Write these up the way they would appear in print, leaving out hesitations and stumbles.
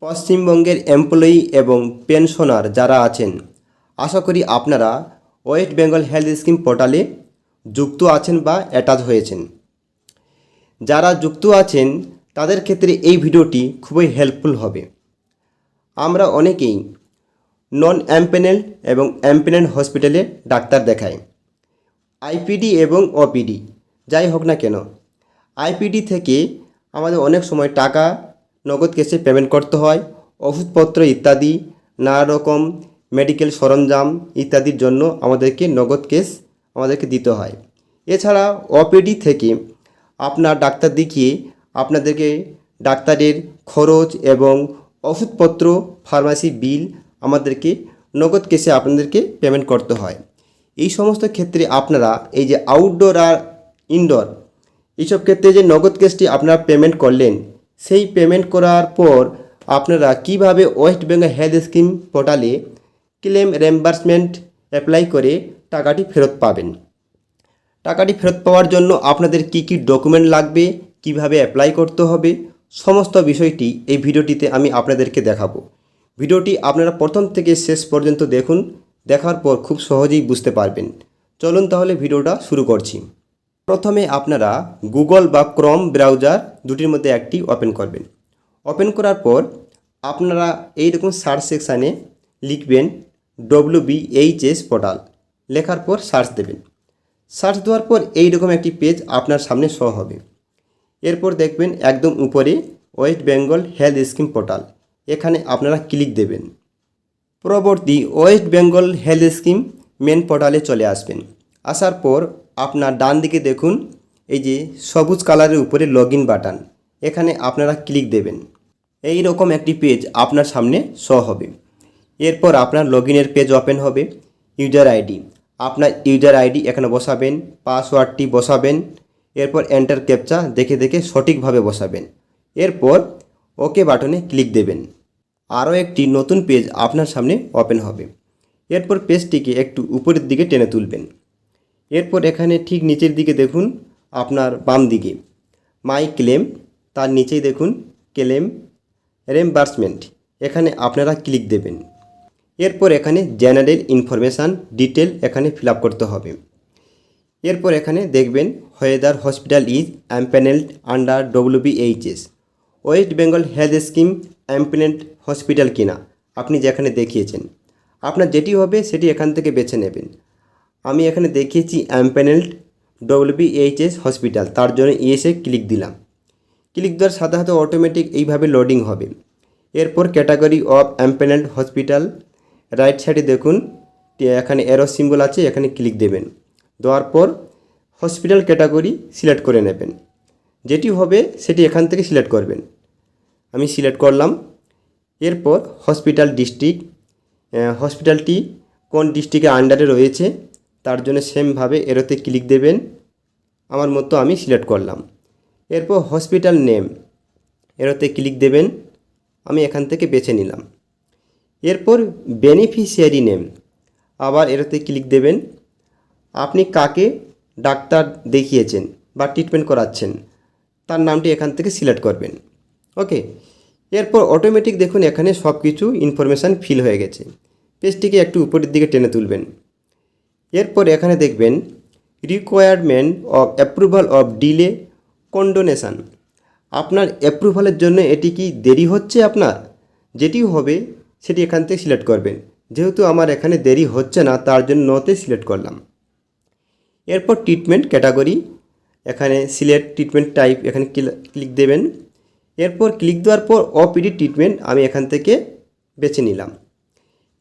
পশ্চিমবঙ্গের এমপ্লয়ি এবং পেনশনার যারা আছেন, আশা করি আপনারা ওয়েস্ট বেঙ্গল হেলথ স্কিম পোর্টালে যুক্ত আছেন বা অ্যাটাচ হয়েছেন। যারা যুক্ত আছেন তাদের ক্ষেত্রে এই ভিডিওটি খুবই হেল্পফুল হবে। আমরা অনেকেই নন এমপ্যানেলড এবং এমপ্যানেলড হসপিটালে ডাক্তার দেখাই। আইপিডি এবং ওপিডি যাই হোক না কেন, আইপিডি থেকে আমাদের অনেক সময় টাকা নগদ ক্যাশে পেমেন্ট করতে হয়। ওষুধপত্র ইত্যাদি নানা রকম মেডিকেল সরঞ্জাম ইত্যাদির জন্য আমাদেরকে নগদ ক্যাশ আমাদেরকে দিতে হয়। এছাড়া ওপিডি থেকে আপনার ডাক্তার দেখিয়ে আপনাদেরকে ডাক্তারের খরচ এবং ওষুধপত্র ফার্মাসি বিল আমাদেরকে নগদ ক্যাশে আপনাদেরকে পেমেন্ট করতে হয়। এই সমস্ত ক্ষেত্রে আপনারা এই যে আউটডোর আর ইনডোর এইসব ক্ষেত্রে যে নগদ ক্যাশটি আপনারা পেমেন্ট করলেন, সেই পেমেন্ট করার পর আপনারা কিভাবে ওয়েস্ট বেঙ্গল হেলথ স্কিম পোর্টালে ক্লেম রিম্বার্সমেন্ট অ্যাপ্লাই করে টাকাটি ফেরত পাবেন। টাকাটি ফেরত পাওয়ার জন্য আপনাদের কি কি ডকুমেন্ট লাগবে, কিভাবে অ্যাপ্লাই করতে হবে, সমস্ত বিষয়টি এই ভিডিওটিতে আমি আপনাদেরকে দেখাবো। ভিডিওটি আপনারা প্রথম থেকে শেষ পর্যন্ত দেখুন, দেখার পর খুব সহজেই বুঝতে পারবেন। চলুন তাহলে ভিডিওটা শুরু করছি। প্রথমে আপনারা গুগল বা ক্রোম ব্রাউজার দুটির মধ্যে একটি ওপেন করবেন। ওপেন করার পর আপনারা এইরকম সার্চ সেকশানে লিখবেন WBHS পোর্টাল, লেখার পর সার্চ দেবেন। সার্চ দেওয়ার পর এইরকম একটি পেজ আপনার সামনে শো হবে। এরপর দেখবেন একদম উপরে West Bengal health scheme portal, এখানে আপনারা ক্লিক দেবেন। পরবর্তী West Bengal health scheme main পোর্টালে চলে আসবেন। আসার পর আপনার ডান দিকে দেখুন এই যে সবুজ কালারের উপরে লগইন বাটন, এখানে আপনারা ক্লিক দেবেন। এই রকম একটি পেজ আপনার সামনে শো হবে। এরপর আপনার লগইনের পেজ ওপেন হবে। ইউজার আইডি, আপনার ইউজার আইডি এখানে বসাবেন, পাসওয়ার্ডটি বসাবেন, এরপর এন্টার ক্যাপচা দেখে দেখে সঠিকভাবে বসাবেন। এরপর ওকে বাটনে ক্লিক দেবেন। আরও একটি নতুন পেজ আপনার সামনে ওপেন হবে। এরপর পেজটিকে একটু উপরের দিকে টেনে তুলবেন। এরপর এখানে ঠিক নিচের দিকে দেখুন আপনার বাম দিকে মাই ক্লেম, তার নিচেই দেখুন ক্লেম রিম্বার্সমেন্ট, এখানে আপনারা ক্লিক দেবেন। এরপর এখানে জেনারেল ইনফরমেশান ডিটেল এখানে ফিল আপ করতে হবে। এরপর এখানে দেখবেন whether hospital is empanelled under WBHS, West Bengal health scheme empanelled hospital কিনা আপনি যেখানে দেখিয়েছেন, আপনার যেটি হবে সেটি এখান থেকে বেছে নেবেন। আমি এখানে দেখিয়েছি এমপ্যানেলড WBHS হসপিটাল, তার জন্য ইয়েসে ক্লিক দিলাম। ক্লিক দেওয়ার সাথে সাথে অটোমেটিক এইভাবে লোডিং হবে। এরপর category of empanelled hospital right সাইডে দেখুন এখানে অ্যারো সিম্বল আছে, এখানে ক্লিক দেবেন। দেওয়ার পর হসপিটাল ক্যাটাগরি সিলেক্ট করে নেবেন, যেটি হবে সেটি এখান থেকে সিলেক্ট করবেন। আমি সিলেক্ট করলাম। এরপর হসপিটাল ডিস্ট্রিক্ট, হসপিটালটি কোন ডিস্ট্রিক্টের আন্ডারে রয়েছে তার জন্য সেমভাবে এরোতে ক্লিক দেবেন। আমার মতো আমি সিলেক্ট করলাম। এরপর হসপিটাল নেম, এরোতে ক্লিক দেবেন, আমি এখান থেকে বেছে নিলাম। এরপর বেনিফিশিয়ারি নেম, আবার এরোতে ক্লিক দেবেন। আপনি কাকে ডাক্তার দেখিয়েছেন বা ট্রিটমেন্ট করাচ্ছেন তার নামটি এখান থেকে সিলেক্ট করবেন। ওকে, এরপর অটোমেটিক দেখুন এখানে সব কিছু ইনফরমেশান ফিল হয়ে গেছে। পেজটিকে একটু উপরের দিকে টেনে তুলবেন। এরপর এখানে দেখবেন requirement of approval of delay condonation, আপনার অ্যাপ্রুভালের জন্য এটি কি দেরি হচ্ছে আপনার, যেটি হবে সেটি এখান থেকে সিলেক্ট করবেন। যেহেতু আমার এখানে দেরি হচ্ছে না তার জন্য নোতে সিলেক্ট করলাম। এরপর ট্রিটমেন্ট ক্যাটাগরি, এখানে সিলেক্ট ট্রিটমেন্ট টাইপ, এখানে ক্লিক দেবেন। এরপর ক্লিক দেওয়ার পর ওপিডি ট্রিটমেন্ট আমি এখান থেকে বেছে নিলাম।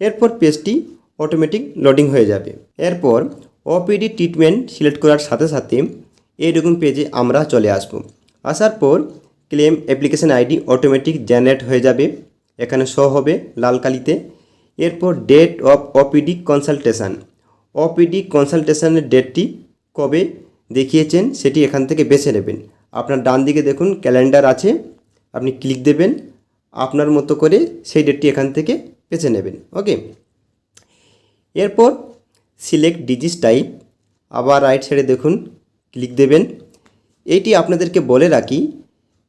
এরপর পেজটি অটোমেটিক লোডিং হয়ে যাবে। এরপর ওপিডি ট্রিটমেন্ট সিলেক্ট করার সাথে সাথে এইরকম পেজে আমরা চলে আসব। আসার পর claim application ID automatic generate হয়ে যাবে, এখানে শো হবে লাল কালিতে। এরপর ডেট অফ ওপিডি কনসালটেশান, ওপিডি কনসালটেশানের ডেটটি কবে দেখিয়েছেন সেটি এখান থেকে বেছে নেবেন। আপনার ডান দিকে দেখুন ক্যালেন্ডার আছে, আপনি ক্লিক দেবেন, আপনার মতো করে সেই ডেটটি এখান থেকে বেছে নেবেন। ওকে, এরপর সিলেক্ট ডিজিজ টাইপ, আবার রাইট সাইডে দেখুন ক্লিক দেবেন। এইটি আপনাদেরকে বলে রাখি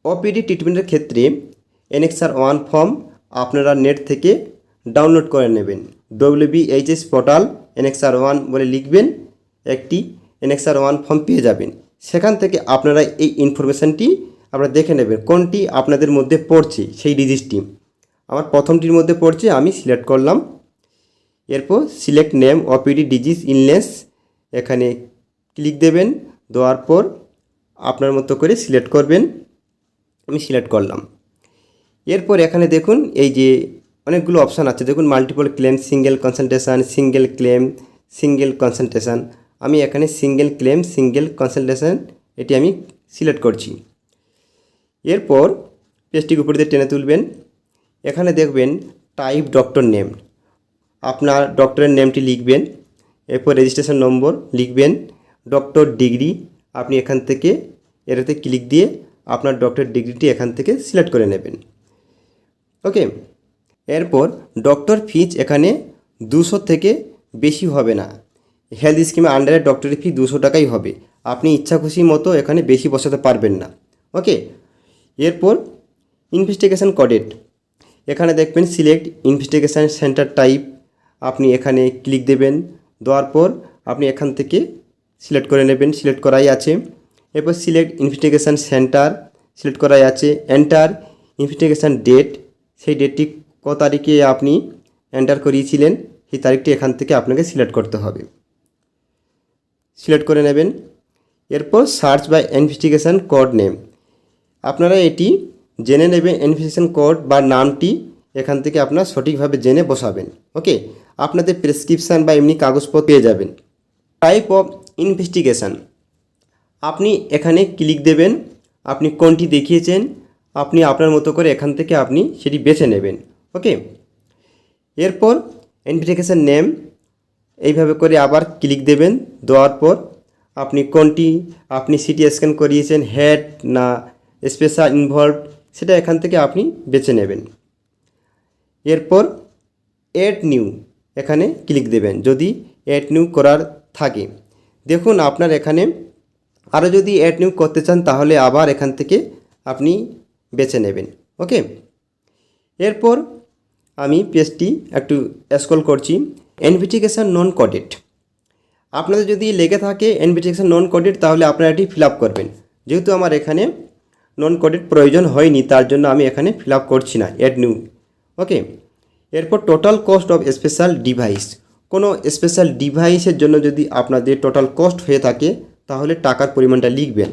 ওপিডি ট্রিটমেন্টের ক্ষেত্রে অ্যানেক্সার 1 ফর্ম আপনারা নেট থেকে ডাউনলোড করে নেবেন। WBHS পোর্টাল NXR1 বলে লিখবেন, একটি NXR1 ফর্ম পেয়ে যাবেন। সেখান থেকে আপনারা এই ইনফরমেশানটি আপনারা দেখে নেবেন কোনটি আপনাদের মধ্যে পড়ছে সেই ডিজিজটি। আমার প্রথমটির মধ্যে পড়ছে, আমি সিলেক্ট করলাম। এরপর select name OPD disease illness, এখানে ক্লিক দেবেন। দেওয়ার পর আপনার মতো করে সিলেক্ট করবেন। আমি সিলেক্ট করলাম। এরপর এখানে দেখুন এই যে অনেকগুলো অপশান আছে, দেখুন multiple claim, single consultation, single claim, single consultation. আমি এখানে সিঙ্গেল ক্লেম সিঙ্গেল কনসালটেশন এটি আমি সিলেক্ট করছি। এরপর পেজটির উপর দিয়ে টেনে তুলবেন। এখানে দেখবেন টাইপ ডক্টর নেম, আপনার ডক্টরের নেমটি লিখবেন। এরপর রেজিস্ট্রেশন নম্বর লিখবেন, ডক্টর ডিগ্রি আপনি এখান থেকে এটাতে ক্লিক দিয়ে আপনার ডক্টর ডিগ্রিটি এখান থেকে সিলেক্ট করে নেবেন। ওকে, এরপর ডক্টর ফিজ এখানে 200 থেকে বেশি হবে না। হেলথ স্কিমের আন্ডারে ডক্টরের ফি 200 টাকাই হবে। আপনি ইচ্ছা খুশি মতো এখানে বেশি বসাতে পারবেন না। ওকে, এরপর ইনভেস্টিগেশন কোডেড, এখানে দেখবেন সিলেক্ট ইনভেস্টিগেশন সেন্টার টাইপ, আপনি এখানে ক্লিক দেবেন। দেওয়ার পর আপনি এখান থেকে সিলেক্ট করে নেবেন, সিলেক্ট করাই আছে। এরপর সিলেক্ট ইনভেস্টিগেশন সেন্টার সিলেক্ট করাই আছে। এন্টার ইনভেস্টিগেশন ডেট, সেই ডেটটি ক তারিখে আপনি এন্টার করিয়েছিলেন সেই তারিখটি এখান থেকে আপনাকে সিলেক্ট করতে হবে, সিলেক্ট করে নেবেন। এরপর search by investigation code name, আপনারা এটি জেনে নেবেন ইনভেস্টিগেশন কোড বা নামটি এখান থেকে আপনারা সঠিকভাবে জেনে বসাবেন। ওকে, আপনাদের প্রেসক্রিপশান বা এমনি কাগজপত্র পেয়ে যাবেন। টাইপ অফ ইনভেস্টিগেশন, আপনি এখানে ক্লিক দেবেন, আপনি কোনটি দেখিয়েছেন আপনি আপনার মতো করে এখান থেকে আপনি সেটি বেছে নেবেন। ওকে, এরপর ইনভেস্টিগেশন নেম এইভাবে করে আবার ক্লিক দেবেন। দেওয়ার পর আপনি কোনটি আপনি সিটি স্ক্যান করিয়েছেন, হেড না স্পেশাল ইনভলভড, সেটা এখান থেকে আপনি বেছে নেবেন। এরপর এড নিউ এখানে ক্লিক দেবেন যদি এড নিউ করার থাকে। দেখুন আপনার এখানে আরও যদি এড নিউ করতে চান তাহলে আবার এখান থেকে আপনি বেছে নেবেন। ওকে, এরপর আমি পেজটি একটু স্ক্রল করছি। ইনভেস্টিগেশন নন কোডেড, আপনাদের যদি লেগে থাকে ইনভেস্টিগেশন নন কোডেড তাহলে আপনারা এটি ফিল আপ করবেন। যেহেতু আমার এখানে নন কোডেড প্রয়োজন হয়নি তার জন্য আমি এখানে ফিল আপ করছি না, এড নিউ। ওকে, এরপর total cost of special device, কোনো স্পেশাল ডিভাইসের জন্য যদি আপনাদের টোটাল কস্ট হয়ে থাকে তাহলে টাকার পরিমাণটা লিখবেন।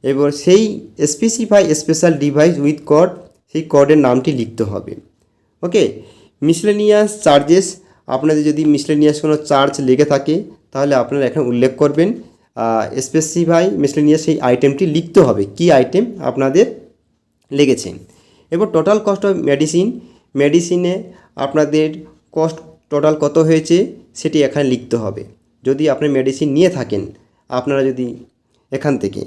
এবার সেই specify special device with code, সেই কোডের নামটি লিখতে হবে। ওকে, মিসলেনিয়াস চার্জেস, আপনাদের যদি মিসলেনিয়াস কোনো চার্জ লেগে থাকে তাহলে আপনারা এখানে উল্লেখ করবেন। স্পেসিফাই মিসলেনিয়াস সেই আইটেমটি লিখতে হবে, কি আইটেম আপনাদের লেগেছে। এবার টোটাল কস্ট অফ মেডিসিন, মেডিসিনে আপনাদের কস্ট টোটাল কত হয়েছে সেটি এখানে লিখতে হবে যদি আপনি মেডিসিন নিয়ে থাকেন, আপনারা যদি এখান থেকে।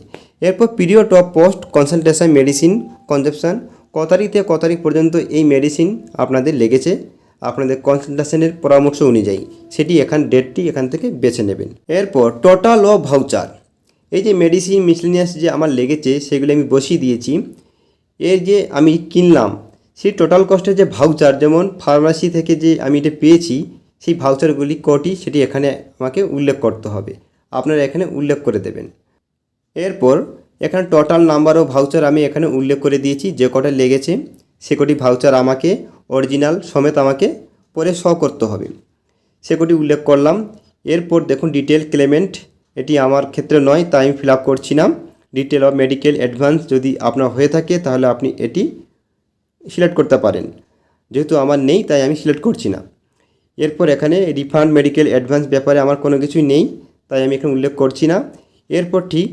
এরপর period of post consultation medicine consumption, ক তারিখ থেকে ক তারিখ পর্যন্ত এই মেডিসিন আপনাদের লেগেছে আপনাদের কনসালটেশনের পরামর্শ অনুযায়ী, সেটি ডেটটি এখান থেকে বেছে নেবেন। এরপর টোটাল অফ ভাউচার, এই যে মেডিসিন মিসলেনিয়াস যে আমার লেগেছে সেগুলো আমি বসিয়ে দিয়েছি। এর যে আমি কিনলাম সেই টোটাল কস্টের যে ভাউচার, যেমন ফার্মাসি থেকে যে আমি এটা পেয়েছি সেই ভাউচারগুলি কটি সেটি এখানে আমাকে উল্লেখ করতে হবে, আপনারা এখানে উল্লেখ করে দেবেন। এরপর এখানে টোটাল নাম্বার অফ ভাউচার আমি এখানে উল্লেখ করে দিয়েছি, যে কটা লেগেছে সে কটি ভাউচার আমাকে অরিজিনাল সমেত আমাকে পরে শো করতে হবে, সে কটি উল্লেখ করলাম। এরপর দেখুন ডিটেল ক্লেমেন্ট, এটি আমার ক্ষেত্রে নয় তাই আমি ফিল আপ করছি না। ডিটেল অফ মেডিকেল অ্যাডভান্স যদি আপনার হয়ে থাকে তাহলে আপনি এটি সিলেক্ট করতে পারেন, যেহেতু আমার নেই তাই আমি সিলেক্ট করছি না। এরপর এখানে রিফান্ড মেডিকেল অ্যাডভান্স ব্যাপারে আমার কোনো কিছুই নেই তাই আমি এখানে উল্লেখ করছি না। এরপর ঠিক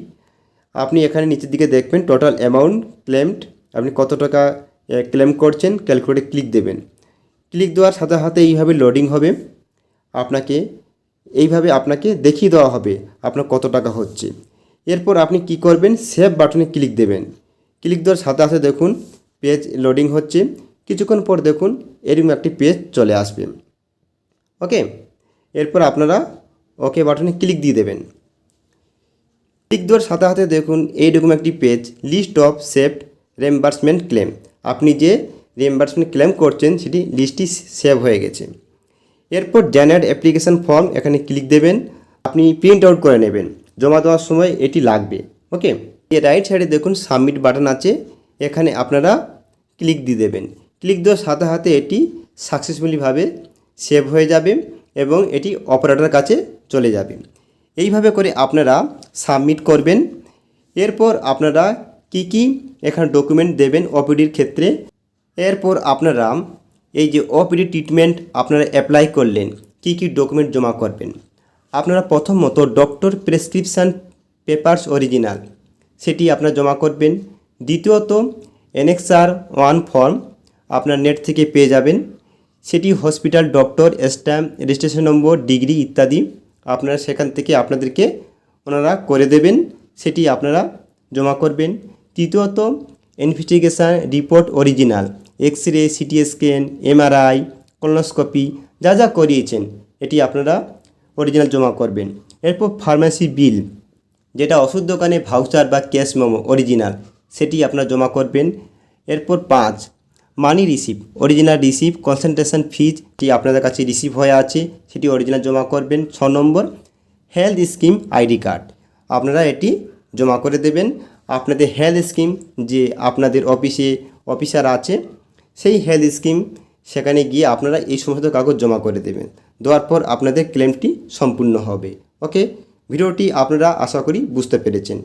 আপনি এখানে নিচের দিকে দেখবেন টোটাল অ্যামাউন্ট ক্লেমড, আপনি কত টাকা ক্লেম করছেন ক্যালকুলেটে ক্লিক দেবেন। ক্লিক দেওয়ার সাথে সাথে এইভাবে লোডিং হবে, এইভাবে আপনাকে দেখিয়ে দেওয়া হবে আপনার কত টাকা হচ্ছে। এরপর আপনি কি করবেন, সেভ বাটনে ক্লিক দেবেন। ক্লিক দেওয়ার সাথে সাথে দেখুন পেজ লোডিং হচ্ছে, কিছুক্ষণ পর দেখুন এরকম একটি পেজ চলে আসবে। ওকে, এরপর আপনারা ওকে বাটনে ক্লিক দিয়ে দেবেন। ক্লিক দেওয়ার সাথে সাথে দেখুন এইরকম একটি page, list of saved reimbursement claim, আপনি যে রিএমবার্সমেন্ট ক্লেম করছেন সেটি লিস্টটি সেভ হয়ে গেছে। এরপর জেনারেট অ্যাপ্লিকেশান ফর্ম এখানে ক্লিক দেবেন, আপনি প্রিন্ট আউট করে নেবেন, জমা দেওয়ার সময় এটি লাগবে। ওকে, এই রাইট সাইডে দেখুন সাবমিট বাটন আছে, এখানে আপনারা ক্লিক দিয়ে দেবেন। ক্লিক দেওয়ার সাথে সাথে এটি সাকসেসফুলিভাবে সেভ হয়ে যাবে এবং এটি অপারেটরের কাছে চলে যাবে। এইভাবে করে আপনারা সাবমিট করবেন। এরপর আপনারা কি এখানে ডকুমেন্ট দেবেন ওপিডির ক্ষেত্রে। এরপর আপনারা এই যে ওপিডি ট্রিটমেন্ট আপনারা অ্যাপ্লাই করলেন, কি ডকুমেন্ট জমা করবেন। আপনারা প্রথমত ডক্টর প্রেসক্রিপশান পেপারস অরিজিনাল সেটি আপনারা জমা করবেন। দ্বিতীয়ত এনএক্সআর 1 ফর্ম আপনার নেট থেকে পেয়ে যাবেন, সেটি hospital doctor stamp registration number degree ইত্যাদি আপনারা সেখান থেকে আপনাদেরকে ওনারা করে দেবেন, সেটি আপনারা জমা করবেন। তৃতীয়ত investigation report original, X ray, CT scan, MRI, colonoscopy যা করিয়েছেন এটি আপনারা অরিজিনাল জমা করবেন। এরপর ফার্মেসি বিল, যেটা ওষুধ দোকানে ভাউচার বা ক্যাশ মেমো অরিজিনাল, সেটি আপনারা জমা করবেন। এরপর 5 money receive, original receive concentration ফিজটি আপনাদের কাছে রিসিভ হয়ে আছে সেটি অরিজিনাল জমা করবেন। 6 নম্বর হেলথ স্কিম আইডি কার্ড আপনারা এটি জমা করে দেবেন। আপনাদের হেলথ স্কিম যে আপনাদের অফিসার আছে সেই হেলথ স্কিম সেখানে গিয়ে আপনারা এই সমস্ত কাগজ জমা করে দেবেন। দেওয়ার পর আপনাদের ক্লেমটি সম্পূর্ণ হবে। ওকে, ভিডিওটি আপনারা আশা করি বুঝতে পেরেছেন।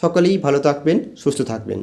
সকলেই ভালো থাকবেন, সুস্থ থাকবেন।